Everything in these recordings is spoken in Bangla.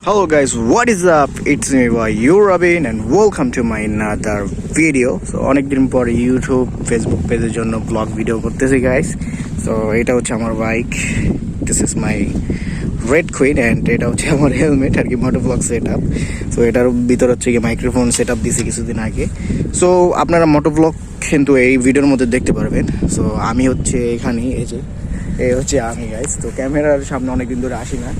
Hello guys, what is up? It's me boy Eurobin and welcome to my another video. So অনেকদিন পরে ইউটিউব ফেসবুক পেজের জন্য ব্লগ ভিডিও করতেছি গাইস। সো এটা হচ্ছে আমার bike, this is my red queen and এটা হচ্ছে আমার হেলমেট আর কি, মোটো ব্লগ সেট আপ। সো এটার ভিতর হচ্ছে কি মাইক্রোফোন সেট আপ দিয়েছি কিছুদিন আগে। সো আপনারা মোটো ব্লগ কিন্তু এই ভিডিওর মধ্যে দেখতে পারবেন। সো আমি হচ্ছে এখানে এই হচ্ছে আমি গাইস। তো ক্যামেরার সামনে অনেকদিন ধরে আসি না।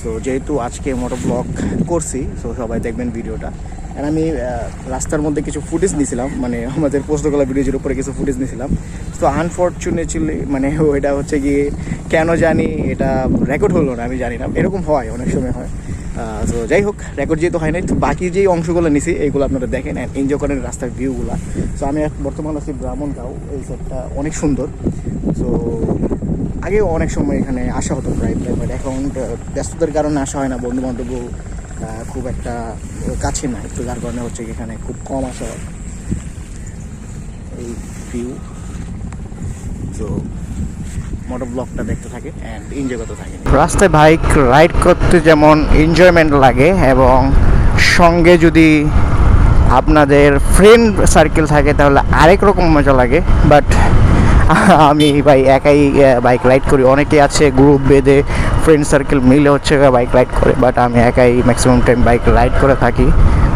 সো যেহেতু আজকে মোটো ব্লগ করছি, সো সবাই দেখবেন ভিডিওটা। আর আমি রাস্তার মধ্যে কিছু ফুটেজ নিয়েছিলাম, মানে আমাদের পোস্টকলা ভিডিওর উপরে কিছু ফুটেজ নিয়েছিলাম। তো আনফর্চুনেটলি মানে ওইটা হচ্ছে গিয়ে কেন জানি এটা রেকর্ড হলো না, আমি জানি না, এরকম হয় অনেক সময় হয়। তো যাই হোক, রেকর্ড যেহেতু হয় নাই, তো বাকি যেই অংশগুলো নিছি এইগুলো আপনারা দেখেন অ্যান্ড এনজয় করেন রাস্তার ভিউগুলো। সো আমি বর্তমানে আছি ব্রাহ্মণগাঁও, এই সাইডটা অনেক সুন্দর। সো আগেও অনেক সময় এখানে আসা হতো প্রায়, বাট এখন ব্যস্ততার কারণে আসা হয় না, বন্ধুবান্ধবও খুব একটা কাছে নাই, তো যার কারণে হচ্ছে এখানে খুব কম আসা হয়। এই ভিউ, তো মোটর ব্লগটা দেখতে থাকে অ্যান্ড এনজয় করতে থাকে। রাস্তায় বাইক রাইড করতে যেমন এনজয়মেন্ট লাগে এবং সঙ্গে যদি আপনাদের ফ্রেন্ড সার্কেল থাকে তাহলে আরেক রকম মজা লাগে। বাট আমি ভাই একাই বাইক রাইড করি, অনেকে আছে গ্রুপ বেঁধে ফ্রেন্ড সার্কেল মিলে হচ্ছে বাইক রাইড করে, বাট আমি একাই ম্যাক্সিমাম টাইম বাইক রাইড করে থাকি।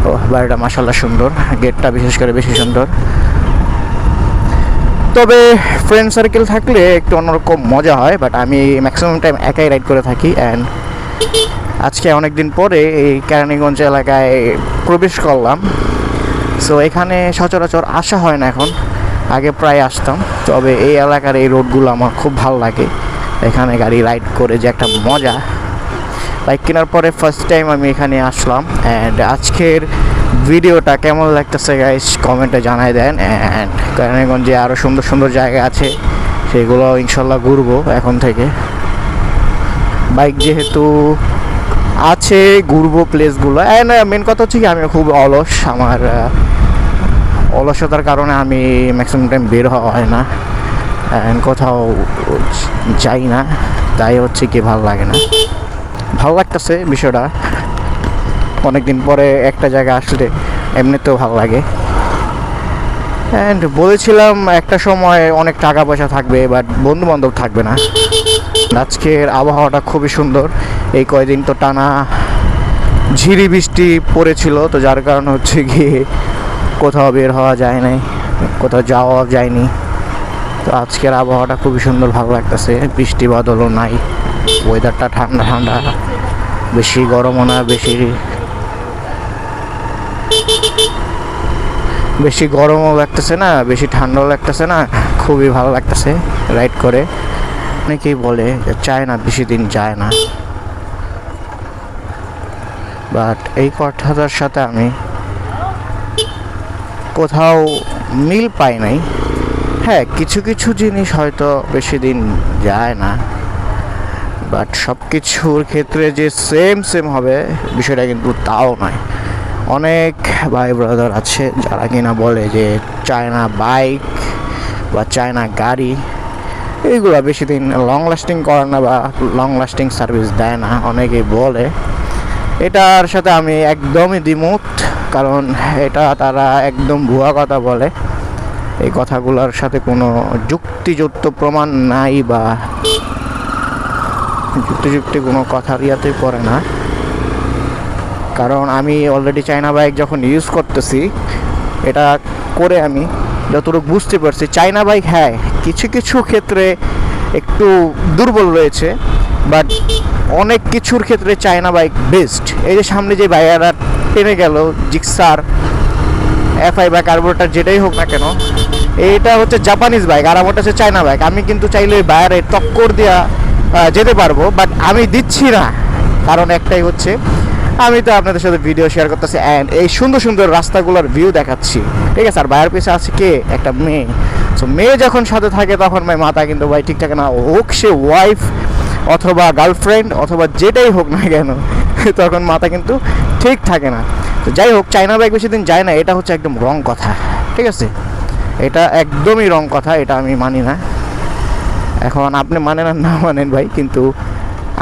তো বাড়িটা মাশাআল্লাহ সুন্দর, গেটটা বিশেষ করে বেশি সুন্দর। তবে ফ্রেন্ড সার্কেল থাকলে একটু অন্যরকম মজা হয়, বাট আমি ম্যাক্সিমাম টাইম একাই রাইড করে থাকি। অ্যান্ড আজকে অনেক দিন পরে এই কেরানীগঞ্জ এলাকায় প্রবেশ করলাম। সো এখানে সচরাচর আসা হয় না এখন, আগে প্রায় আসতাম। তবে এই এলাকার এই রোডগুলো আমার খুব ভালো লাগে, এখানে গাড়ি রাইড করে যে একটা মজা। বাইক কেনার পরে ফার্স্ট টাইম আমি এখানে আসলাম। অ্যান্ড আজকের ভিডিওটা কেমন লাগতেছে গাইস কমেন্টে জানাই দেন। অ্যান্ড কেরানীগঞ্জে আরও সুন্দর সুন্দর জায়গা আছে, সেগুলো ইনশাল্লাহ ঘুরবো এখন থেকে। বাইক যেহেতু আছে ঘুরবো প্লেসগুলো। অ্যান্ড মেন কথা হচ্ছে কি, আমি খুব অলস, আমার অলসতার কারণে আমি ম্যাক্সিমাম টাইম বের হওয়া হয় না, কোথাও যাই না, তাই হচ্ছে কি ভালো লাগে না। ভালো লাগতেছে বিষয়টা, অনেকদিন পরে একটা জায়গা আসলে এমনিতেও ভালো লাগে। অ্যান্ড বলেছিলাম একটা সময় অনেক টাকা পয়সা থাকবে, বাট বন্ধু বান্ধব থাকবে না। আজকের আবহাওয়াটা খুবই সুন্দর, এই কয়দিন তো টানা ঝিরি বৃষ্টি পড়েছিল, তো যার কারণে হচ্ছে গিয়ে কোথাও বের হওয়া যায় নাই, কোথাও যাওয়া যায়নি। তো আজকের আবহাওয়াটা খুবই সুন্দর, ভালো লাগতেছে, বৃষ্টি বাদলও নাই, ওয়েদারটা ঠান্ডা ঠান্ডা, বেশি গরমও না, বেশি গরমও লাগতেছে না, বেশি ঠান্ডাও লাগতেছে না, খুবই ভালো লাগতেছে রাইড করে। অনেকেই বলে চায় না, বেশি দিন যায় না, বাট এই কথাটার সাথে আমি কোথাও মিল পাই নাই। হ্যাঁ, কিছু কিছু জিনিস হয়তো বেশি দিন যায় না, বাট সব কিছুর ক্ষেত্রে যে সেম হবে বিষয়টা কিন্তু তাও নয়। অনেক ভাই ব্রাদার আছে যারা কিনা বলে যে চায়না বাইক বা চায়না গাড়ি এইগুলো বেশি দিন লং লাস্টিং করে না বা লং লাস্টিং সার্ভিস দেয় না, অনেকেই বলে। এটার সাথে আমি একদমই দ্বিমত, কারণ এটা তারা একদম ভুয়া কথা বলে। এই কথাগুলোর সাথে কোনো যুক্তিযুক্ত প্রমাণ নাই বা যুক্তি কোনো কথার ইয়াতে পড়ে না। কারণ আমি অলরেডি চায়না বাইক যখন ইউজ করতেছি, এটা করে আমি যতটুকু বুঝতে পারছি, চায়না বাইক হ্যাঁ কিছু কিছু ক্ষেত্রে একটু দুর্বল রয়েছে, বাট অনেক কিছুর ক্ষেত্রে চায়না বাইক বেস্ট। এই যে সামনে যে বাইকটা টেনে গেল, জিক্সার এফআই বা কার্বোরেটর যেটাই হোক না কেন, এইটা হচ্ছে জাপানিজ বাইক আর আমারটা হচ্ছে চায়না বাইক। আমি কিন্তু চাইলে ওই বাইরে টক্কর দেওয়া যেতে পারবো, বাট আমি দিচ্ছি না, কারণ একটাই হচ্ছে আমি তো আপনাদের সাথে ভিডিও শেয়ার করতেছি অ্যান্ড এই সুন্দর সুন্দর রাস্তাগুলোর ভিউ দেখাচ্ছি, ঠিক আছে। আর বাইরের পিছনে আছে কে, একটা মেয়ে। সো মেয়ে যখন সাথে থাকে তখন ভাই মাথা কিন্তু ভাই ঠিক থাকে না, হোক সে ওয়াইফ অথবা গার্লফ্রেন্ড অথবা যেটাই হোক না কেন, তখন মাথা কিন্তু ঠিক থাকে না। তো যাই হোক, চায়না বাইক বেশি দিন যায় না, এটা হচ্ছে একদম রং কথা, ঠিক আছে, এটা একদমই রং কথা, এটা আমি মানি না। এখন আপনি মানেন আর না মানেন ভাই, কিন্তু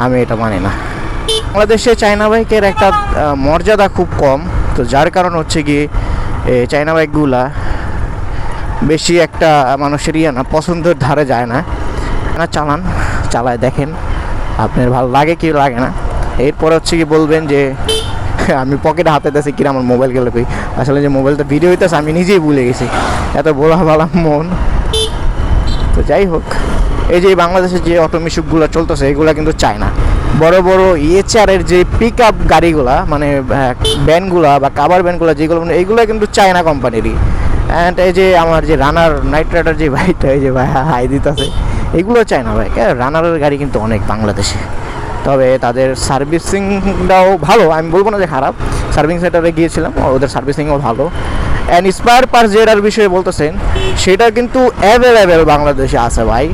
আমি এটা মানি না। বাংলাদেশে চায়না বাইকের একটা মর্যাদা খুব কম, তো যার কারণ হচ্ছে কি চায়না বাইকগুলা বেশি একটা মানুষের না পছন্দের ধারে যায় না। চালায় দেখেন আপনার ভালো লাগে কি লাগে না। এরপর হচ্ছে কি বলবেন যে আমি পকেটে হাতে দিয়েছি কিনা আমার মোবাইল গেলে কই, আসলে যে মোবাইলটা ভিডিও হইতেছে আমি নিজেই ভুলে গেছি, এত বলা ভালা মন। তো যাই হোক, এই যে বাংলাদেশের যে অটোমিশুকগুলো চলতেছে এগুলো কিন্তু চায় না। বড় বড় ইএচআরের যে পিক আপ গাড়িগুলা মানে ভ্যানগুলা বা কাভার ভ্যানগুলো যেগুলো এইগুলো কিন্তু চায়না কোম্পানিরই। অ্যান্ড এই যে আমার যে রানার নাইট রাইডার যে বাইকটা, এই যে ভাই হাই দিতেছে, এগুলো চায়না ভাই। রানারের গাড়ি কিন্তু অনেক বাংলাদেশে, তবে তাদের সার্ভিসিংটাও ভালো, আমি বলবো না যে খারাপ। সার্ভিসিং সেন্টারে গিয়েছিলাম, ওদের সার্ভিসিংও ভালো। অ্যান্ড স্পায়ার পার্টস যেটার বিষয়ে বলতেছেন সেটা কিন্তু অ্যাভেলেবেল বাংলাদেশে আছে ভাই।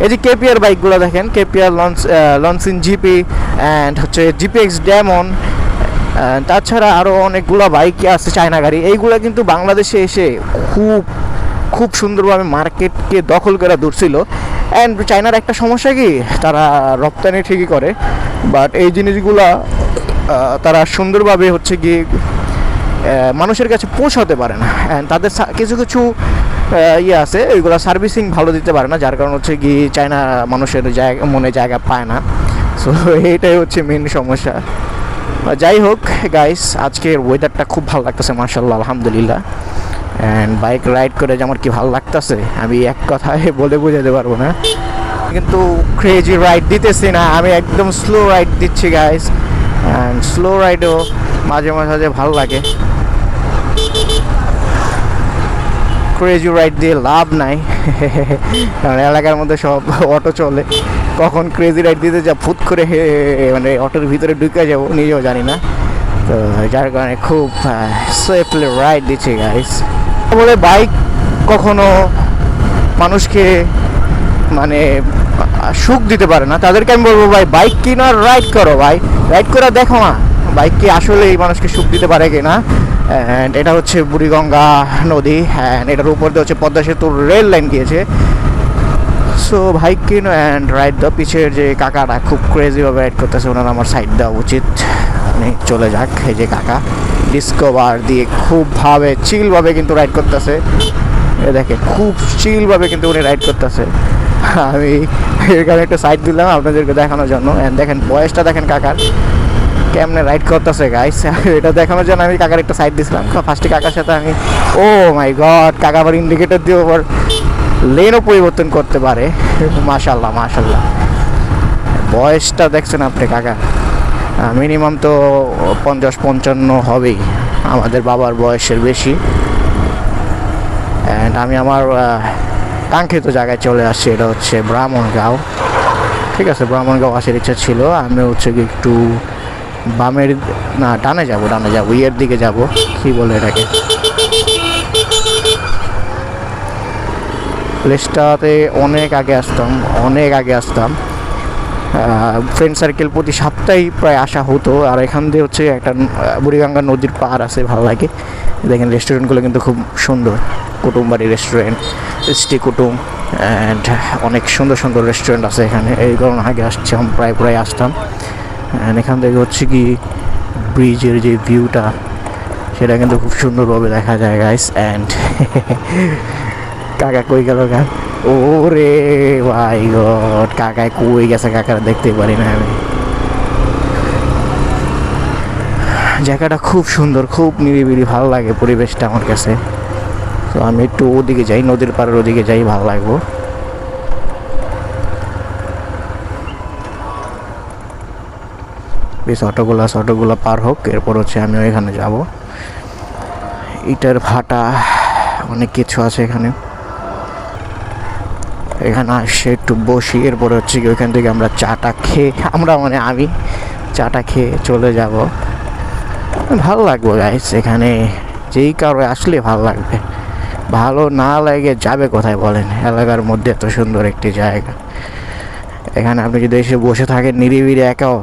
এই যে কেপিআর বাইকগুলো দেখেন, কেপিআর লঞ্চিন জিপি অ্যান্ড হচ্ছে জিপিএক্স ডেমন, তাছাড়া আরও অনেকগুলো বাইক আছে চায়না গাড়ি, এইগুলো কিন্তু বাংলাদেশে এসে খুব খুব সুন্দরভাবে মার্কেটকে দখল করে ধরছিল। অ্যান্ড চায়নার একটা সমস্যা কি, তারা রপ্তানি ঠিকই করে, বাট এই জিনিসগুলা তারা সুন্দরভাবে হচ্ছে কি মানুষের কাছে পৌঁছাতে পারে না। অ্যান্ড তাদের কিছু কিছু ইয়ে আছে, ওইগুলো সার্ভিসিং ভালো দিতে পারে না, যার কারণ হচ্ছে কি চায়না মানুষের মনে জায়গা পায় না। সো এইটাই হচ্ছে মেন সমস্যা। যাই হোক গাইস, আজকের ওয়েদারটা খুব ভালো লাগতেছে মাশাআল্লাহ, আলহামদুলিল্লাহ। অ্যান্ড বাইক রাইড করে যে আমার কি ভালো লাগতেছে আমি এক কথায় বলে বোঝাতে পারবো না, কিন্তু ক্রেজি রাইড দিতেছি না, আমি একদম স্লো রাইড দিচ্ছি গাইস। অ্যান্ড স্লো রাইডও মাঝে মাঝে ভালো লাগে, ক্রেজি রাইড দিয়ে লাভ নাই কারণ এলাকার মধ্যে সব অটো চলে, কখন ক্রেজি রাইড দিতে যা ফুট করে মানে অটোর ভিতরে ঢুকে যাবো নিজেও জানি না। তো যার কারণে খুব সেফলি রাইড দিচ্ছি গাইস। বলে বাইক কখনো মানুষকে মানে সুখ দিতে পারে না, তাদেরকে আমি বলবো ভাই বাইক কিনো আর রাইড করো, ভাই রাইড করে দেখো না বাইক কি আসলেই মানুষকে সুখ দিতে পারে কিনা। অ্যান্ড এটা হচ্ছে বুড়িগঙ্গা নদী, অ্যান্ড এটার উপর দিয়ে হচ্ছে পদ্মা সেতুর রেল লাইন গিয়েছে। সো বাইক কিনো অ্যান্ড রাইড দ্য। পিছের যে কাকাটা খুব ক্রেজিভাবে রাইড করতেছে, ওনার আমার সাইড দেওয়া উচিত, মানে চলে যাক। এই যে কাকা ডিসকভার দিয়ে খুবভাবে চিলভাবে কিন্তু রাইড করতেছে, দেখে খুব চিলভাবে কিন্তু উনি রাইড করতেছে। আমি এখানে একটা সাইড দিলাম আপনাদেরকে দেখানোর জন্য। অ্যান্ড দেখেন বয়সটা দেখেন কাকার কেমনে রাইড করতেছে গাইস, এটা দেখানোর জন্য আমি কাকার একটা সাইড দিয়েছিলাম। ফার্স্টে কাকার সাথে আমি ও মাই গড, কাকা আবার ইন্ডিকেটর দিয়ে আবার লেনও পরিবর্তন করতে পারে। মাশাল্লাহ মাশাল্লাহ, বয়সটা দেখছেন আপনি কাকা, মিনিমাম তো 50-55 হবেই, আমাদের বাবার বয়সের বেশি। অ্যান্ড আমি আমার কাঙ্ক্ষিত জায়গায় চলে আসছি, এটা হচ্ছে ব্রাহ্মণগাঁও। ঠিক আছে, ব্রাহ্মণগাঁও আসার ইচ্ছা ছিল, আমি হচ্ছে কি একটু বামের না ডানে যাবো ইয়ের দিকে যাব, কি বলে এটাকে, প্লেসটাতে অনেক আগে আসতাম। ফ্রেন্ড সার্কেল প্রতি সপ্তাহেই প্রায় আসা হতো। আর এখান দিয়ে হচ্ছে একটা বুড়িগঙ্গা নদীর পার আছে, ভালো লাগে। দেখেন রেস্টুরেন্টগুলো কিন্তু খুব সুন্দর, কুটুমবাড়ি রেস্টুরেন্ট, এসটি কুটুম, অ্যান্ড অনেক সুন্দর সুন্দর রেস্টুরেন্ট আছে এখানে। এই কারণে আগে আসছিলাম, প্রায় আসতাম। অ্যান্ড এখান থেকে হচ্ছে কি ব্রিজের যে ভিউটা সেটা কিন্তু খুব সুন্দরভাবে দেখা যায় গাইস। অ্যান্ড কাকা কই গেল গা, ও রে ভাই গড, কাকায় কই গেছে, কাকার দেখতে পারি না আমি। জায়গাটা খুব সুন্দর, খুব নিরিবিলি, ভালো লাগে পরিবেশটা আমার কাছে। তো আমি একটু ওদিকে যাই, নদীর পাড়ের ওদিকে যাই, ভালো লাগবো। বেশ অটোগুলা পার হোক, এরপর হচ্ছে আমি ওইখানে যাব। ইটার ভাটা অনেক কিছু আছে এখানে আসে একটু বসি, এরপরে হচ্ছে কি ওইখান থেকে আমরা চাটা খেয়ে আমি চাটা খেয়ে চলে যাব। ভালো লাগবে গাইস, এখানে যেই কারো আসলে ভালো লাগবে, ভালো না লাগে যাবে কোথায় বলেন? এলাকার মধ্যে এত সুন্দর একটি জায়গা, এখানে আপনি যদি এসে বসে থাকেন নিরিবিলি একাও,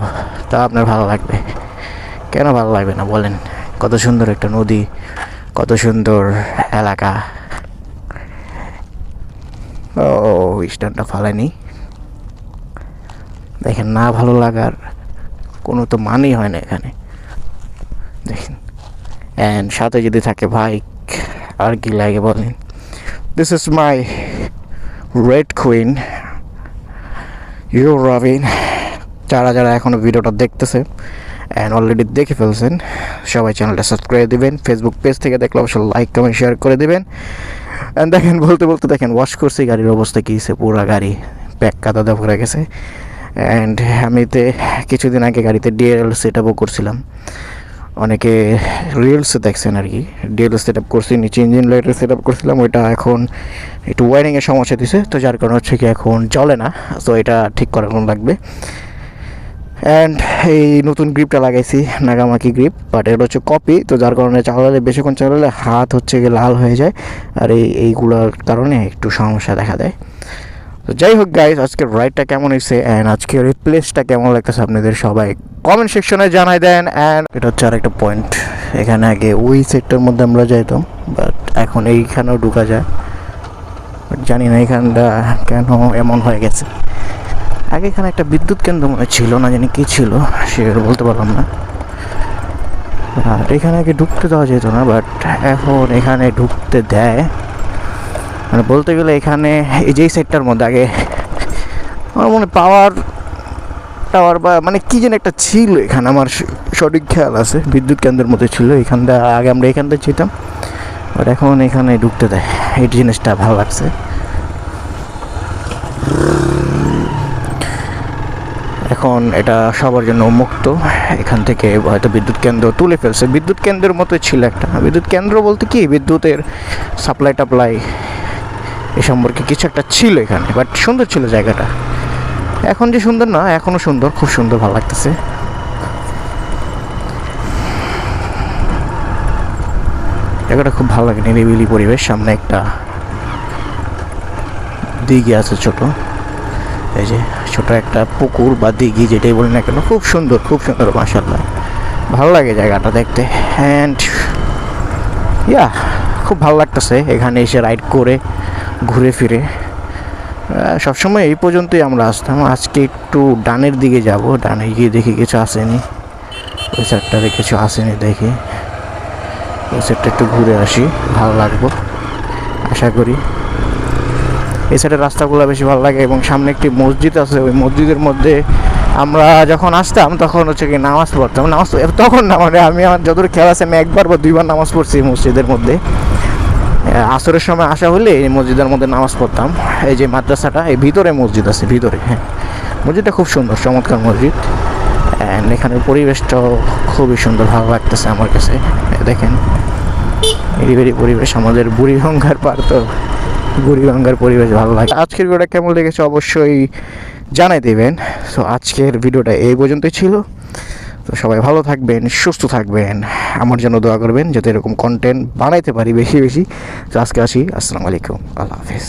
তা আপনার ভালো লাগবে। কেন ভালো লাগবে না বলেন? কত সুন্দর একটা নদী, কত সুন্দর এলাকা। ও স্ট্যান্ডটা ফালাইনি, দেখেন না ভালো লাগার কোনো তো মানেই হয় না এখানে দেখেন। অ্যান্ড সাথে যদি থাকে বাইক আর কি লাগে বলেন। This is my red queen ইউরাবিন। যারা যারা এখনও ভিডিওটা দেখতেছে অ্যান্ড অলরেডি দেখে ফেলছেন, সবাই চ্যানেলটা সাবস্ক্রাইব দিবেন। ফেসবুক পেজ থেকে দেখলে অবশ্যই লাইক কমেন্ট শেয়ার করে দেবেন। অ্যান্ড দেখেন বলতে বলতে দেখেন ওয়াশ করছি, গাড়ির অবস্থা কী হয়েছে, পুরো গাড়ি প্যাক কাদা ভরে গেছে। অ্যান্ড আমিতে কিছুদিন আগে গাড়িতে ডিএল সেট আপও করছিলাম, অনেকে রিলসে দেখছেন আর কি। ডিএল সেট আপ করছি, নিচে ইঞ্জিন লাইটের সেট আপ করছিলাম, ওইটা এখন একটু ওয়ারিংয়ের সমস্যা দিছে, তো যার কারণে হচ্ছে কি এখন চলে না। তো এটা ঠিক করানো লাগবে। অ্যান্ড এই নতুন গ্রিপটা লাগাইছি, নাগামাকি গ্রিপ, বাট এটা হচ্ছে কপি, তো যার কারণে চালালে বেশিক্ষণ চালালে হাত হচ্ছে গিয়ে লাল হয়ে যায়, আর এইগুলোর কারণে একটু সমস্যা দেখা দেয়। তো যাই হোক গাইজ, আজকের রাইডটা কেমন হয়েছে অ্যান্ড আজকের এই প্লেসটা কেমন লাগতেছে আপনাদের সবাই কমেন্ট সেকশনে জানাই দেন। অ্যান্ড এটা হচ্ছে আরেকটা পয়েন্ট, এখানে আগে ওই সেক্টরের মধ্যে আমরা যাইতাম, বাট এখন এইখানেও ঢুকা যায়, বাট জানি না এখানটা কেন এমন হয়ে গেছে। আগে এখানে একটা বিদ্যুৎ কেন্দ্র মনে ছিল, না জানি কী ছিল সেটা বলতে পারলাম না। আর এখানে আগে ঢুকতে দেওয়া যেত না, বাট এখন এখানে ঢুকতে দেয়। মানে বলতে গেলে এখানে এই যেই সাইডটার মধ্যে আগে আমার মনে পাওয়ার টাওয়ার বা মানে কী যেন একটা ছিল এখানে, আমার সঠিক খেয়াল আছে, বিদ্যুৎ কেন্দ্রের মধ্যে ছিল এখানটা। আগে আমরা এখানটা যেতাম, বাট এখন এখানে ঢুকতে দেয়, এই জিনিসটা ভালো লাগছে। এখন এটা সবার জন্য উন্মুক্ত, এখান থেকে হয়তো বিদ্যুৎ কেন্দ্র তুলে ফেলছে। বিদ্যুৎ কেন্দ্রের মতো ছিল একটা, বিদ্যুৎ কেন্দ্র বলতে কি বিদ্যুতের সাপ্লাই টাপ্লাই এ সম্পর্কে কিছু একটা ছিল এখানে, বাট সুন্দর ছিল জায়গাটা। এখন যে সুন্দর না, এখনও সুন্দর, খুব সুন্দর, ভালো লাগতেছে। জায়গাটা খুব ভালো লাগে, নিরিবিলি পরিবেশ, সামনে একটা দিঘি আছে ছোট, এই যে ছোট একটা পুকুর বা দিঘি যেটাই বলি না কেন, খুব সুন্দর, খুব সুন্দর, মাশাআল্লাহ ভালো লাগে জায়গাটা দেখতে। অ্যান্ড ইয়া খুব ভালো লাগতেছে এখানে এসে রাইড করে ঘুরে ফিরে। সবসময় এই পর্যন্তই আমরা আসতাম, আজকে একটু ডানের দিকে যাব, ডানে গিয়ে দেখি কিছু আসেনি, ওই সাইডটাতে কিছু আসেনি, দেখি ওই সাইডটা একটু ঘুরে আসি, ভালো লাগবো আশা করি। এই সাইডের রাস্তাগুলো বেশি ভালো লাগে, এবং সামনে একটি মসজিদ আছে, ওই মসজিদের মধ্যে আমরা যখন আসতাম তখন হচ্ছে কি নামাজ পড়তাম। তখন না, মানে আমি আমার যতদূর খেয়াল আছে আমি একবার বা দুইবার নামাজ পড়ছি মসজিদের মধ্যে। আসরের সময় আসা হলে এই মসজিদের মধ্যে নামাজ পড়তাম। এই যে মাদ্রাসাটা, এই ভিতরে মসজিদ আছে, ভিতরে, হ্যাঁ মসজিদটা খুব সুন্দর, চমৎকার মসজিদ। অ্যান্ড এখানের পরিবেশটাও খুবই সুন্দর, ভালো লাগতেছে আমার কাছে। দেখেন নিরিবিলি পরিবেশ, আমাদের বুড়িগঙ্গার পার, তো বুড়িগঙ্গার পরিবেশ ভালো লাগে। আজকের ভিডিওটা কেমন লেগেছে অবশ্যই জানাই দেবেন। সো আজকের ভিডিওটা এই পর্যন্তই ছিল। তো সবাই ভালো থাকবেন, সুস্থ থাকবেন, আমার জন্য দোয়া করবেন যাতে এরকম কন্টেন্ট বানাইতে পারি বেশি বেশি। তো আজকে আসি, আসসালামু আলাইকুম, আল্লাহ হাফেজ।